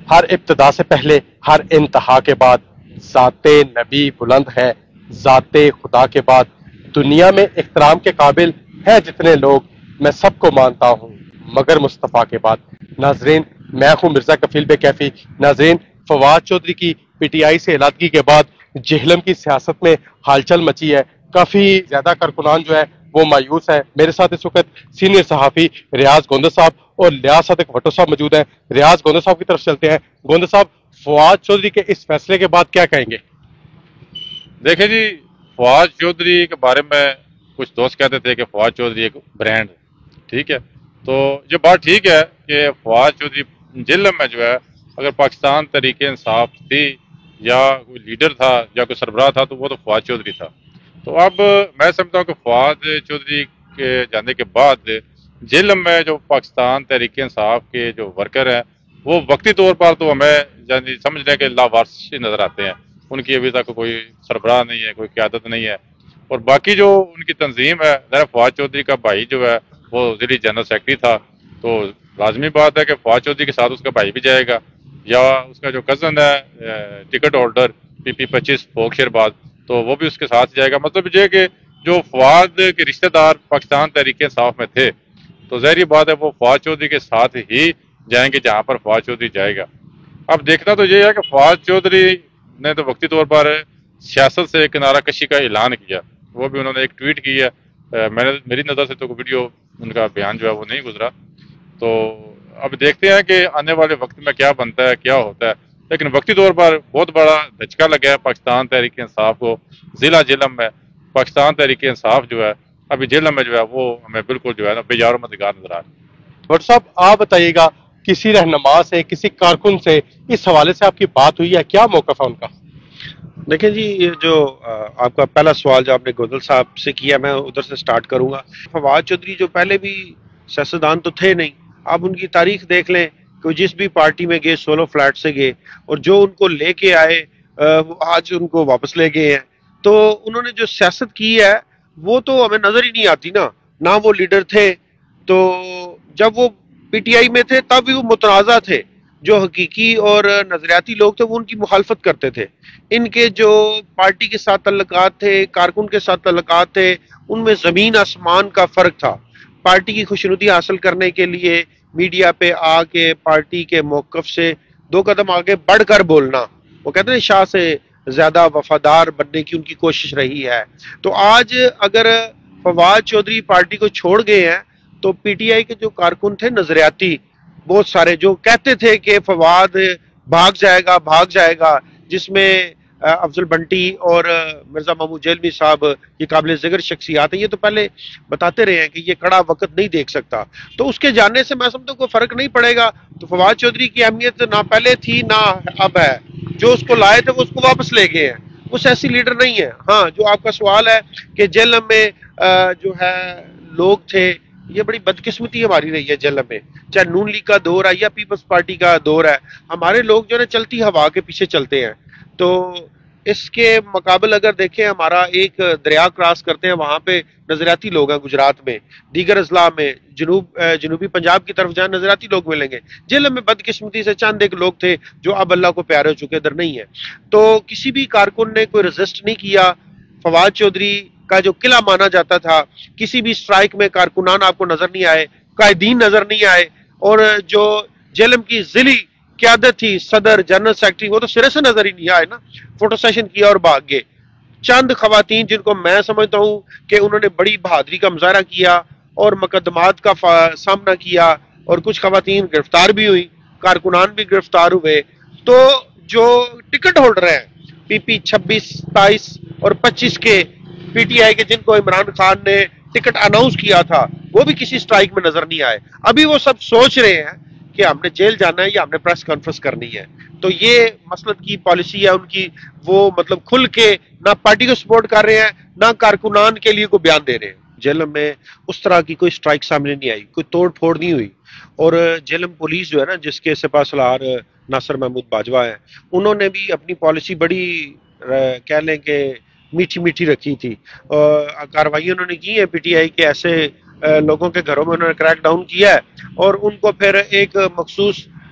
ہر ابتدا سے پہلے ہر انتہا کے بعد ذات نبی بلند ہے، ذات خدا کے بعد دنیا میں احترام کے قابل ہے جتنے لوگ، میں سب کو مانتا ہوں مگر مصطفیٰ کے بعد۔ ناظرین، میں ہوں مرزا کفیل بے کیفی۔ ناظرین، فواد چودھری کی پی ٹی آئی سے علیحدگی کے بعد جہلم کی سیاست میں ہلچل مچی ہے، کافی زیادہ کارکنان جو ہے وہ مایوس ہے۔ میرے ساتھ اس وقت سینئر صحافی ریاض گوندر صاحب اور لیاز صادق بھٹو صاحب موجود ہیں۔ ریاض گوندر صاحب کی طرف چلتے ہیں۔ گوندر صاحب، فواد چودھری کے اس فیصلے کے بعد کیا کہیں گے؟ دیکھیں جی، فواد چودھری کے بارے میں کچھ دوست کہتے تھے کہ فواد چودھری ایک برانڈ، ٹھیک ہے، تو یہ بات ٹھیک ہے کہ فواد چودھری جہلم میں جو ہے اگر پاکستان تحریک انصاف تھی یا کوئی لیڈر تھا یا کوئی سربراہ تھا تو وہ تو فواد چودھری تھا۔ تو اب میں سمجھتا ہوں کہ فواد چودھری کے جانے کے بعد جہلم میں جو پاکستان تحریک انصاف کے جو ورکر ہیں وہ وقتی طور پر تو ہمیں یعنی سمجھ لیں کہ لاوارث نظر آتے ہیں، ان کی ابھی تک کوئی سربراہ نہیں ہے، کوئی قیادت نہیں ہے، اور باقی جو ان کی تنظیم ہے، ذرا فواد چودھری کا بھائی جو ہے وہ ضلعی جنرل سیکرٹری تھا، تو لازمی بات ہے کہ فواد چودھری کے ساتھ اس کا بھائی بھی جائے گا، یا اس کا جو کزن ہے ٹکٹ ہولڈر پی پی 25 فوق شیرباز، تو وہ بھی اس کے ساتھ جائے گا۔ مطلب یہ کہ جو فواد کے رشتہ دار پاکستان تحریک انصاف میں تھے تو ظاہری بات ہے وہ فواد چودھری کے ساتھ ہی جائیں گے جہاں پر فواد چودھری جائے گا۔ اب دیکھنا تو یہ ہے کہ فواد چودھری نے تو وقتی طور پر سیاست سے کنارہ کشی کا اعلان کیا، وہ بھی انہوں نے ایک ٹویٹ کی ہے، میری نظر سے تو ویڈیو ان کا بیان جو ہے وہ نہیں گزرا، تو اب دیکھتے ہیں کہ آنے والے وقت میں کیا بنتا ہے، کیا ہوتا ہے، لیکن وقتی طور پر بہت بڑا دھچکا لگا ہے پاکستان تحریک انصاف کو۔ ضلع جہلم میں پاکستان تحریک انصاف جو ہے ابھی جہلم میں جو ہے وہ ہمیں بالکل جو ہے نا بے یار و مددگار نظر آ رہا ہے۔ بھٹو صاحب، آپ بتائیے گا، کسی رہنما سے، کسی کارکن سے اس حوالے سے آپ کی بات ہوئی ہے؟ کیا موقف ہے ان کا؟ دیکھیں جی، یہ جو آپ کا پہلا سوال جو آپ نے گوندل صاحب سے کیا، میں ادھر سے سٹارٹ کروں گا۔ فواد چودھری جو پہلے بھی سیاستدان تو تھے نہیں، آپ ان کی تاریخ دیکھ لیں کہ جس بھی پارٹی میں گئے سولو فلیٹ سے گئے، اور جو ان کو لے کے آئے وہ آج ان کو واپس لے گئے ہیں، تو انہوں نے جو سیاست کی ہے وہ تو ہمیں نظر ہی نہیں آتی نا، نہ وہ لیڈر تھے، تو جب وہ پی ٹی آئی میں تھے تب بھی وہ متنازع تھے، جو حقیقی اور نظریاتی لوگ تھے وہ ان کی مخالفت کرتے تھے، ان کے جو پارٹی کے ساتھ تعلقات تھے، کارکن کے ساتھ تعلقات تھے، ان میں زمین آسمان کا فرق تھا۔ پارٹی کی خوشنودی حاصل کرنے کے لیے میڈیا پہ آ کے پارٹی کے موقف سے 2 قدم آگے بڑھ کر بولنا، وہ کہتے ہیں شاہ سے زیادہ وفادار بننے کی ان کی کوشش رہی ہے۔ تو آج اگر فواد چودھری پارٹی کو چھوڑ گئے ہیں تو پی ٹی آئی کے جو کارکن تھے نظریاتی، بہت سارے جو کہتے تھے کہ فواد بھاگ جائے گا، جس میں افضل بنٹی اور مرزا محمود جیلمی صاحب یہ قابل ذکر شخصیات ہیں، یہ تو پہلے بتاتے رہے ہیں کہ یہ کڑا وقت نہیں دیکھ سکتا، تو اس کے جانے سے میں سمجھتا ہوں کوئی فرق نہیں پڑے گا۔ تو فواد چودھری کی اہمیت نہ پہلے تھی نہ اب ہے، جو اس کو لائے تھے وہ اس کو واپس لے گئے ہیں، وہ ایسی لیڈر نہیں ہے۔ ہاں، جو آپ کا سوال ہے کہ جہلم میں جو ہے لوگ تھے، یہ بڑی بدقسمتی ہماری رہی ہے جہلم میں، چاہے نون لیگ کا دور ہے یا پیپلز پارٹی کا دور ہے، ہمارے لوگ جو ہے چلتی ہوا کے پیچھے چلتے ہیں۔ تو اس کے مقابل اگر دیکھیں، ہمارا ایک دریا کراس کرتے ہیں، وہاں پہ نظریاتی لوگ ہیں گجرات میں، دیگر اضلاع میں، جنوبی پنجاب کی طرف جہاں نظریاتی لوگ ملیں گے، جہلم میں بدقسمتی سے چند ایک لوگ تھے جو اب اللہ کو پیارے ہو چکے، ادھر نہیں ہے۔ تو کسی بھی کارکن نے کوئی ریزسٹ نہیں کیا۔ فواد چودھری کا جو قلعہ مانا جاتا تھا، کسی بھی سٹرائک میں کارکنان آپ کو نظر نہیں آئے، قائدین نظر نہیں آئے، اور جو جہلم کی ضلعی قیادت تھی، صدر، جنرل سیکرٹری، وہ تو سرے سے نظر ہی نہیں آئے نا، فوٹو سیشن کیا اور بھاگ گئے۔ چند خواتین جن کو میں سمجھتا ہوں کہ انہوں نے بڑی بہادری کا مظاہرہ کیا اور مقدمات کا سامنا کیا، اور کچھ خواتین گرفتار بھی ہوئی، کارکنان بھی گرفتار ہوئے۔ تو جو ٹکٹ ہولڈر ہیں پی پی 26، 27 اور 25 کے پی ٹی آئی کے، جن کو عمران خان نے ٹکٹ اناؤنس کیا تھا، وہ بھی کسی سٹرائک میں نظر نہیں آئے۔ ابھی وہ سب سوچ رہے ہیں کہ ہم نے جیل جانا ہے یا ہم نے پریس کانفرنس کرنی ہے۔ تو یہ مسلط کی پالیسی ہے ان کی، وہ مطلب کھل کے نہ پارٹی کو سپورٹ کر رہے ہیں نہ کارکنان کے لیے کوئی بیان دے رہے ہیں۔ جہلم میں اس طرح کی کوئی سٹرائک سامنے نہیں آئی، کوئی توڑ پھوڑ نہیں ہوئی، اور جہلم پولیس جو ہے نا، جس کے سپاہ سالار ناصر محمود باجوہ ہیں، انہوں نے بھی اپنی پالیسی بڑی کہہ لیں کہ میٹھی میٹھی رکھی تھی، کارروائی انہوں نے کی ہے پی ٹی آئی کے ایسے لوگوں کے گھروں میں انہوں نے کریک ڈاؤن کیا ہے، اور ان کو پھر ایک مخصوص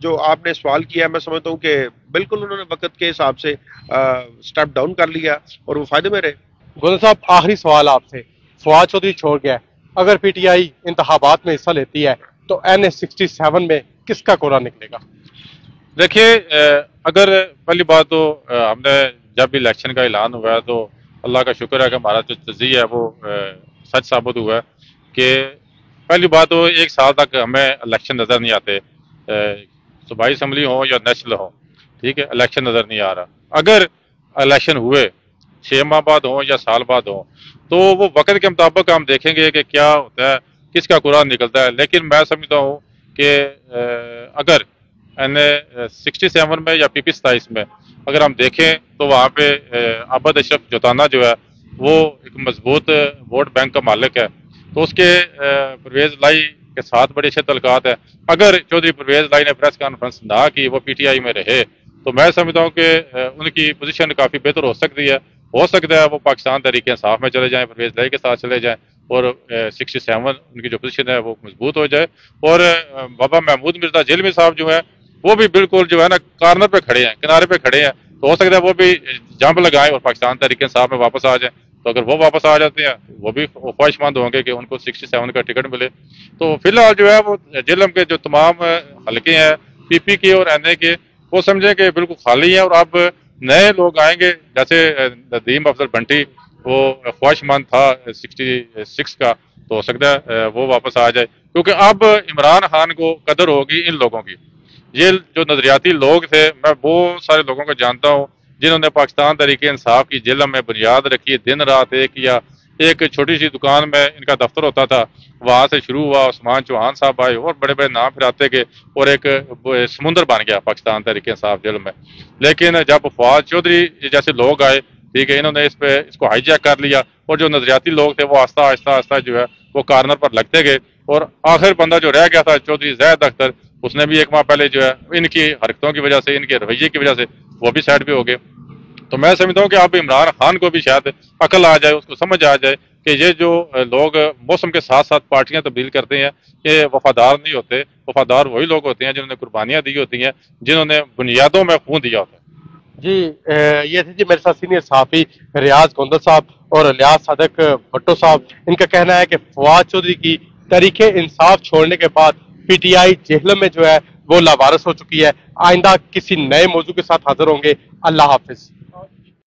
جو آپ نے سوال کیا ہے میں سمجھتا ہوں کہ بالکل انہوں نے وقت کے حساب سے سٹیپ ڈاؤن کر لیا اور وہ فائدے میں رہے۔ گولن صاحب آخری سوال آپ سے، فواد چودھری چھوڑ گیا ہے، اگر پی ٹی آئی انتخابات میں حصہ لیتی ہے تو NA-67 میں کس کا کوڑا نکلے گا؟ دیکھیے اگر پہلی بات تو ہم نے جب بھی الیکشن کا اعلان ہوا ہے تو اللہ کا شکر ہے کہ ہمارا جو تجزیہ ہے وہ سچ ثابت ہوا ہے کہ پہلی بات تو 1 سال تک ہمیں الیکشن نظر نہیں آتے، صوبائی اسمبلی ہو یا نیشنل ہو، ٹھیک ہے، الیکشن نظر نہیں آ رہا۔ اگر الیکشن ہوئے 6 ماہ بعد ہوں یا سال بعد ہوں تو وہ وقت کے مطابق ہم دیکھیں گے کہ کیا ہوتا ہے، کس کا قرآن نکلتا ہے۔ لیکن میں سمجھتا ہوں کہ اگر NA-67 میں یا PP-27 میں اگر ہم دیکھیں تو وہاں پہ عابد اشرف جوتانہ جو ہے وہ ایک مضبوط ووٹ بینک کا مالک ہے، تو اس کے پرویز لائی کے ساتھ بڑے اچھے تعلقات ہیں۔ اگر چودھری پرویز لائی نے پریس کانفرنس نہ کی، وہ PTI میں رہے، تو میں سمجھتا ہوں کہ ان کی پوزیشن کافی بہتر ہو سکتی ہے۔ ہو سکتا ہے وہ پاکستان تحریک انصاف میں چلے جائیں، پرویز لائی کے ساتھ چلے جائیں، اور 67 ان کی جو پوزیشن ہے وہ مضبوط ہو جائے۔ اور بابا محمود مرزا جیلمی صاحب جو ہے وہ بھی بالکل جو ہے نا کارنر پہ کھڑے ہیں، کنارے پہ کھڑے ہیں، تو ہو سکتا ہے وہ بھی جمپ لگائیں اور پاکستان تحریک انصاف میں واپس آ جائیں۔ تو اگر وہ واپس آ جاتے ہیں وہ بھی خواہش مند ہوں گے کہ ان کو 67 کا ٹکٹ ملے۔ تو فی الحال جو ہے وہ جیلم کے جو تمام حلقے ہیں PP کے اور NA کے، وہ سمجھیں کہ بالکل خالی ہیں، اور اب نئے لوگ آئیں گے، جیسے ندیم افضل بنٹی وہ خواہش مند تھا 66 کا، تو ہو سکتا ہے وہ واپس آ جائے، کیونکہ اب عمران خان کو قدر ہوگی ان لوگوں کی۔ یہ جو نظریاتی لوگ تھے، میں بہت سارے لوگوں کو جانتا ہوں جنہوں نے پاکستان تحریک انصاف کی جیلم میں بنیاد رکھی، دن رات ایک چھوٹی سی دکان میں ان کا دفتر ہوتا تھا، وہاں سے شروع ہوا، عثمان چوہان صاحب آئے اور بڑے بڑے نام پھراتے گئے، اور ایک سمندر بن گیا پاکستان تحریک انصاف جیلم میں۔ لیکن جب فواد چودھری جیسے لوگ آئے، ٹھیک ہے، انہوں نے اس کو ہائی جیک کر لیا، اور جو نظریاتی لوگ تھے وہ آہستہ آہستہ جو ہے وہ کارنر پر لگتے گئے، اور آخر بندہ جو رہ گیا تھا چودھری زید اختر، اس نے بھی 1 ماہ پہلے جو ہے ان کی حرکتوں کی وجہ سے، ان کے رویے کی وجہ سے وہ بھی سائڈ پہ ہو گئے۔ تو میں سمجھتا ہوں کہ اب عمران خان کو بھی شاید عقل آ جائے، اس کو سمجھ آ جائے کہ یہ جو لوگ موسم کے ساتھ ساتھ پارٹیاں تبدیل کرتے ہیں یہ وفادار نہیں ہوتے، وفادار وہی لوگ ہوتے ہیں جنہوں نے قربانیاں دی ہوتی ہیں، جنہوں نے بنیادوں میں خون دیا ہوتا ہے۔ جی یہ تھے جی میرے ساتھ سینئر صحافی ریاض گوندل صاحب اور الیاس صادق بھٹو صاحب۔ ان کا کہنا ہے کہ فواد چودھری کی تحریک انصاف چھوڑنے کے بعد PTI جہلم میں جو ہے وہ لاوارث ہو چکی ہے۔ آئندہ کسی نئے موضوع کے ساتھ حاضر ہوں گے۔ اللہ حافظ۔